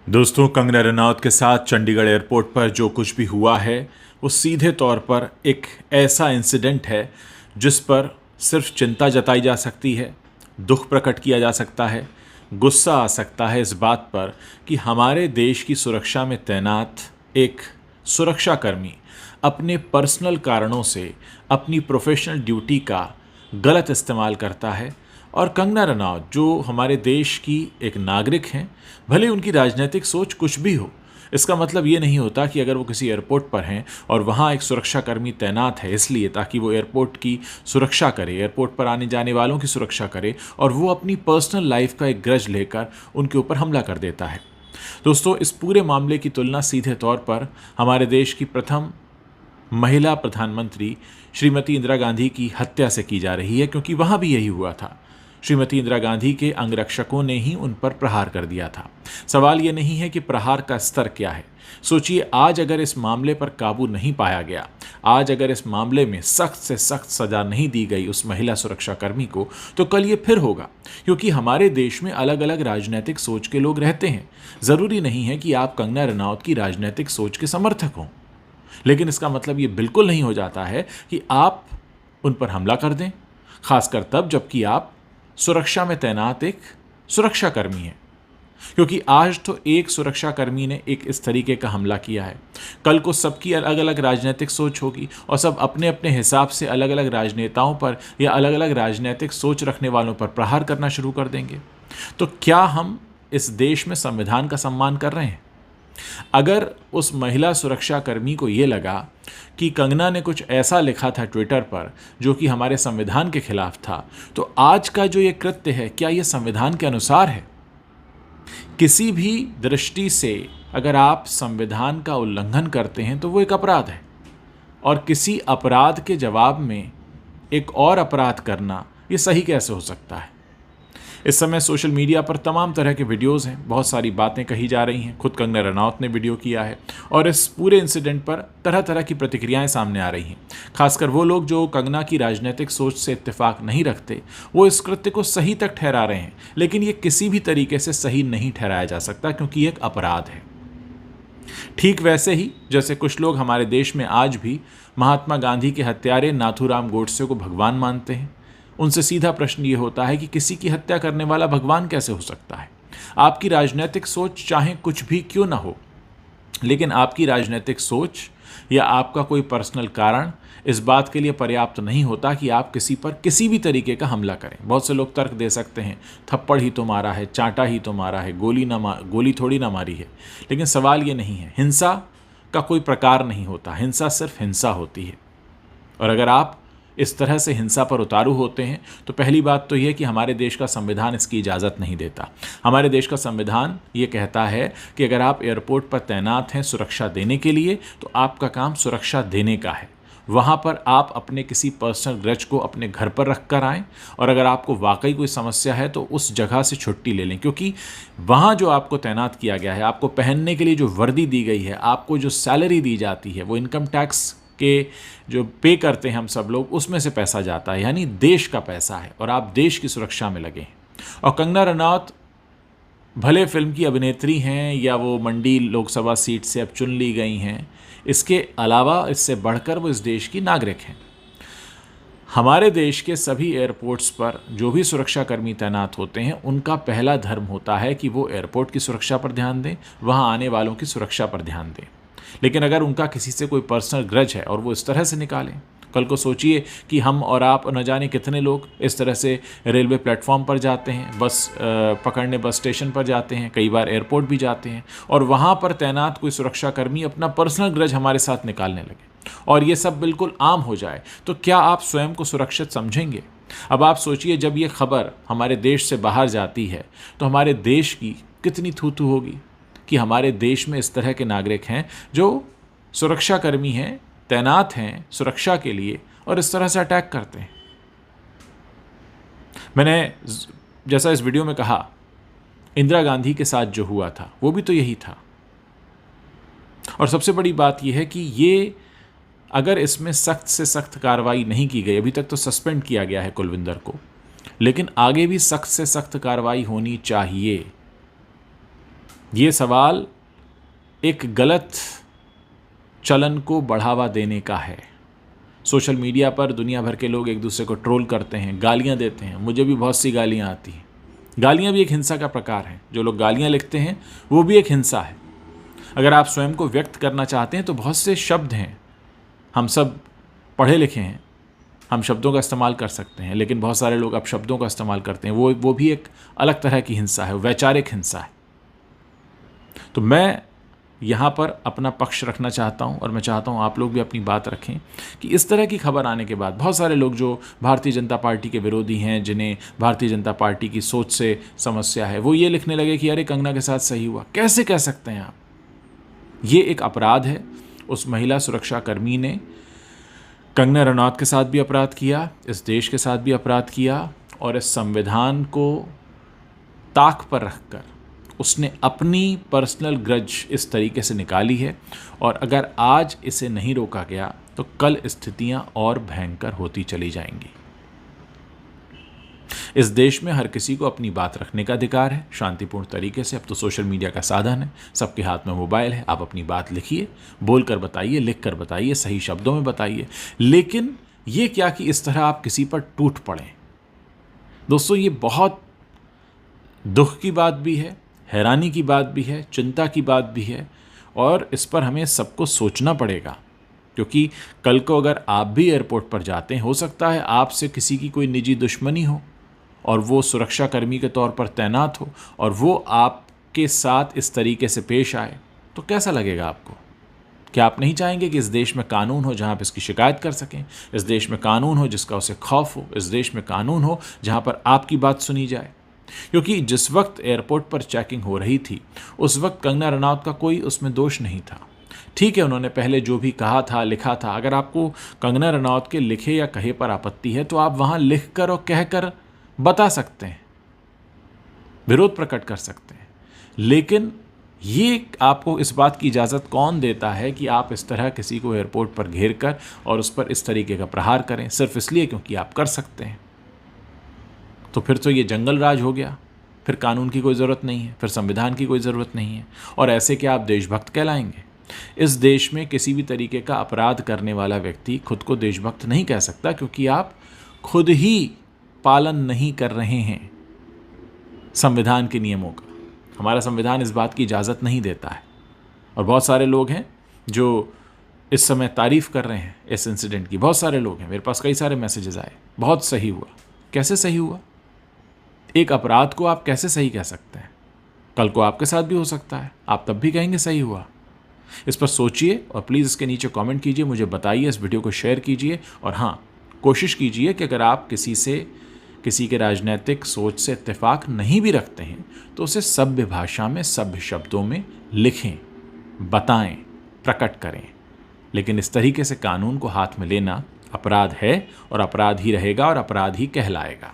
दोस्तों, कंगना रनौत के साथ चंडीगढ़ एयरपोर्ट पर जो कुछ भी हुआ है वो सीधे तौर पर एक ऐसा इंसिडेंट है जिस पर सिर्फ चिंता जताई जा सकती है, दुख प्रकट किया जा सकता है, गुस्सा आ सकता है इस बात पर कि हमारे देश की सुरक्षा में तैनात एक सुरक्षाकर्मी अपने पर्सनल कारणों से अपनी प्रोफेशनल ड्यूटी का गलत इस्तेमाल करता है। और कंगना रनौत जो हमारे देश की एक नागरिक हैं, भले उनकी राजनीतिक सोच कुछ भी हो, इसका मतलब ये नहीं होता कि अगर वो किसी एयरपोर्ट पर हैं और वहाँ एक सुरक्षाकर्मी तैनात है इसलिए ताकि वो एयरपोर्ट की सुरक्षा करे, एयरपोर्ट पर आने जाने वालों की सुरक्षा करे, और वो अपनी पर्सनल लाइफ का एक ग्रज लेकर उनके ऊपर हमला कर देता है। दोस्तों, इस पूरे मामले की तुलना सीधे तौर पर हमारे देश की प्रथम महिला प्रधानमंत्री श्रीमती इंदिरा गांधी की हत्या से की जा रही है, क्योंकि वहाँ भी यही हुआ था। श्रीमती इंदिरा गांधी के अंगरक्षकों ने ही उन पर प्रहार कर दिया था। सवाल ये नहीं है कि प्रहार का स्तर क्या है। सोचिए, आज अगर इस मामले पर काबू नहीं पाया गया, आज अगर इस मामले में सख्त से सख्त सजा नहीं दी गई उस महिला सुरक्षाकर्मी को, तो कल ये फिर होगा। क्योंकि हमारे देश में अलग अलग राजनीतिक सोच के लोग रहते हैं। ज़रूरी नहीं है कि आप कंगना रनौत की राजनीतिक सोच के समर्थक हों, लेकिन इसका मतलब ये बिल्कुल नहीं हो जाता है कि आप उन पर हमला कर दें, खासकर तब जबकि आप सुरक्षा में तैनात एक सुरक्षाकर्मी हैं। क्योंकि आज तो एक सुरक्षाकर्मी ने एक इस तरीके का हमला किया है, कल को सबकी अलग अलग राजनीतिक सोच होगी और सब अपने अपने हिसाब से अलग अलग राजनेताओं पर या अलग अलग राजनीतिक सोच रखने वालों पर प्रहार करना शुरू कर देंगे। तो क्या हम इस देश में संविधान का सम्मान कर रहे हैं? अगर उस महिला सुरक्षाकर्मी को ये लगा कि कंगना ने कुछ ऐसा लिखा था ट्विटर पर जो कि हमारे संविधान के खिलाफ था, तो आज का जो ये कृत्य है, क्या ये संविधान के अनुसार है? किसी भी दृष्टि से अगर आप संविधान का उल्लंघन करते हैं तो वो एक अपराध है, और किसी अपराध के जवाब में एक और अपराध करना ये सही कैसे हो सकता है? इस समय सोशल मीडिया पर तमाम तरह के वीडियोज़ हैं, बहुत सारी बातें कही जा रही हैं। खुद कंगना रनौत ने वीडियो किया है और इस पूरे इंसिडेंट पर तरह तरह की प्रतिक्रियाएं सामने आ रही हैं। खासकर वो लोग जो कंगना की राजनीतिक सोच से इत्तेफाक नहीं रखते, वो इस कृत्य को सही तक ठहरा रहे हैं, लेकिन ये किसी भी तरीके से सही नहीं ठहराया जा सकता क्योंकि ये एक अपराध है। ठीक वैसे ही जैसे कुछ लोग हमारे देश में आज भी महात्मा गांधी के हत्यारे नाथूराम गोडसे को भगवान मानते हैं। उनसे सीधा प्रश्न ये होता है कि किसी की हत्या करने वाला भगवान कैसे हो सकता है? आपकी राजनीतिक सोच चाहे कुछ भी क्यों ना हो, लेकिन आपकी राजनीतिक सोच या आपका कोई पर्सनल कारण इस बात के लिए पर्याप्त नहीं होता कि आप किसी पर किसी भी तरीके का हमला करें। बहुत से लोग तर्क दे सकते हैं, थप्पड़ ही तो मारा है, चांटा ही तो मारा है, गोली थोड़ी ना मारी है। लेकिन सवाल ये नहीं है, हिंसा का कोई प्रकार नहीं होता, हिंसा सिर्फ हिंसा होती है। और अगर आप इस तरह से हिंसा पर उतारू होते हैं तो पहली बात तो यह कि हमारे देश का संविधान इसकी इजाज़त नहीं देता। हमारे देश का संविधान ये कहता है कि अगर आप एयरपोर्ट पर तैनात हैं सुरक्षा देने के लिए, तो आपका काम सुरक्षा देने का है। वहाँ पर आप अपने किसी पर्सनल ग्रज को अपने घर पर रख कर आएँ, और अगर आपको वाकई कोई समस्या है तो उस जगह से छुट्टी ले लें, क्योंकि वहाँ जो आपको तैनात किया गया है, आपको पहनने के लिए जो वर्दी दी गई है, आपको जो सैलरी दी जाती है, वो इनकम टैक्स के जो पे करते हैं हम सब लोग, उसमें से पैसा जाता है, यानी देश का पैसा है, और आप देश की सुरक्षा में लगे हैं। और कंगना रनौत भले फिल्म की अभिनेत्री हैं या वो मंडी लोकसभा सीट से अब चुन ली गई हैं, इसके अलावा इससे बढ़कर वो इस देश की नागरिक हैं। हमारे देश के सभी एयरपोर्ट्स पर जो भी सुरक्षाकर्मी तैनात होते हैं, उनका पहला धर्म होता है कि वो एयरपोर्ट की सुरक्षा पर ध्यान दें, वहाँ आने वालों की सुरक्षा पर ध्यान दें। लेकिन अगर उनका किसी से कोई पर्सनल ग्रज है और वो इस तरह से निकालें, कल को सोचिए कि हम और आप न जाने कितने लोग इस तरह से रेलवे प्लेटफॉर्म पर जाते हैं, बस पकड़ने बस स्टेशन पर जाते हैं, कई बार एयरपोर्ट भी जाते हैं, और वहाँ पर तैनात कोई सुरक्षाकर्मी अपना पर्सनल ग्रज हमारे साथ निकालने लगे और ये सब बिल्कुल आम हो जाए, तो क्या आप स्वयं को सुरक्षित समझेंगे? अब आप सोचिए, जब ये खबर हमारे देश से बाहर जाती है तो हमारे देश की कितनी थू-थू होगी कि हमारे देश में इस तरह के नागरिक हैं जो सुरक्षाकर्मी हैं, तैनात हैं सुरक्षा के लिए, और इस तरह से अटैक करते हैं। मैंने जैसा इस वीडियो में कहा, इंदिरा गांधी के साथ जो हुआ था वो भी तो यही था। और सबसे बड़ी बात यह है कि ये अगर इसमें सख्त से सख्त कार्रवाई नहीं की गई, अभी तक तो सस्पेंड किया गया है कुलविंदर को, लेकिन आगे भी सख्त से सख्त कार्रवाई होनी चाहिए। ये सवाल एक गलत चलन को बढ़ावा देने का है। सोशल मीडिया पर दुनिया भर के लोग एक दूसरे को ट्रोल करते हैं, गालियां देते हैं। मुझे भी बहुत सी गालियां आती हैं। गालियां भी एक हिंसा का प्रकार है। जो लोग गालियां लिखते हैं वो भी एक हिंसा है। अगर आप स्वयं को व्यक्त करना चाहते हैं तो बहुत से शब्द हैं, हम सब पढ़े लिखे हैं, हम शब्दों का इस्तेमाल कर सकते हैं, लेकिन बहुत सारे लोग अपशब्दों का इस्तेमाल करते हैं। वो भी एक अलग तरह की हिंसा है, वैचारिक हिंसा है। तो मैं यहाँ पर अपना पक्ष रखना चाहता हूँ और मैं चाहता हूँ आप लोग भी अपनी बात रखें कि इस तरह की खबर आने के बाद बहुत सारे लोग जो भारतीय जनता पार्टी के विरोधी हैं, जिन्हें भारतीय जनता पार्टी की सोच से समस्या है, वो ये लिखने लगे कि अरे कंगना के साथ सही हुआ। कैसे कह सकते हैं आप? ये एक अपराध है। उस महिला सुरक्षा कर्मी ने कंगना रनौत के साथ भी अपराध किया, इस देश के साथ भी अपराध किया और इस संविधान को ताक पर रखकर उसने अपनी पर्सनल ग्रज इस तरीके से निकाली है। और अगर आज इसे नहीं रोका गया तो कल स्थितियां और भयंकर होती चली जाएंगी। इस देश में हर किसी को अपनी बात रखने का अधिकार है, शांतिपूर्ण तरीके से। अब तो सोशल मीडिया का साधन है, सबके हाथ में मोबाइल है। आप अपनी बात लिखिए, बोल कर बताइए, लिख कर बताइए, सही शब्दों में बताइए। लेकिन ये क्या कि इस तरह आप किसी पर टूट पड़ें। दोस्तों, ये बहुत दुख की बात भी है, हैरानी की बात भी है, चिंता की बात भी है और इस पर हमें सबको सोचना पड़ेगा। क्योंकि कल को अगर आप भी एयरपोर्ट पर जाते हैं, हो सकता है आपसे किसी की कोई निजी दुश्मनी हो और वो सुरक्षा कर्मी के तौर पर तैनात हो और वो आपके साथ इस तरीके से पेश आए, तो कैसा लगेगा आपको? क्या आप नहीं चाहेंगे कि इस देश में कानून हो जहां आप इसकी शिकायत कर सकें, इस देश में कानून हो जिसका उसे खौफ हो, इस देश में कानून हो जहां पर आपकी बात सुनी जाए? क्योंकि जिस वक्त एयरपोर्ट पर चेकिंग हो रही थी उस वक्त कंगना रनौत का कोई उसमें दोष नहीं था। ठीक है, उन्होंने पहले जो भी कहा था, लिखा था। अगर आपको कंगना रनौत के लिखे या कहे पर आपत्ति है तो आप वहां लिख कर और कहकर बता सकते हैं, विरोध प्रकट कर सकते हैं। लेकिन ये आपको इस बात की इजाज़त कौन देता है कि आप इस तरह किसी को एयरपोर्ट पर घेर कर और उस पर इस तरीके का प्रहार करें सिर्फ इसलिए क्योंकि आप कर सकते हैं? तो फिर तो ये जंगल राज हो गया। फिर कानून की कोई ज़रूरत नहीं है, फिर संविधान की कोई ज़रूरत नहीं है। और ऐसे क्या आप देशभक्त कहलाएंगे? इस देश में किसी भी तरीके का अपराध करने वाला व्यक्ति खुद को देशभक्त नहीं कह सकता, क्योंकि आप खुद ही पालन नहीं कर रहे हैं संविधान के नियमों का। हमारा संविधान इस बात की इजाज़त नहीं देता है। और बहुत सारे लोग हैं जो इस समय तारीफ़ कर रहे हैं इस इंसिडेंट की। बहुत सारे लोग हैं, मेरे पास कई सारे मैसेजेस आए, बहुत सही हुआ। कैसे सही हुआ? एक अपराध को आप कैसे सही कह सकते हैं? कल को आपके साथ भी हो सकता है, आप तब भी कहेंगे सही हुआ। इस पर सोचिए और प्लीज़ इसके नीचे कमेंट कीजिए, मुझे बताइए, इस वीडियो को शेयर कीजिए। और हाँ, कोशिश कीजिए कि अगर आप किसी के राजनीतिक सोच से इत्तेफाक नहीं भी रखते हैं तो उसे सभ्य भाषा में, सभ्य शब्दों में लिखें, बताएं, प्रकट करें। लेकिन इस तरीके से कानून को हाथ में लेना अपराध है और अपराध ही रहेगा और अपराध ही कहलाएगा।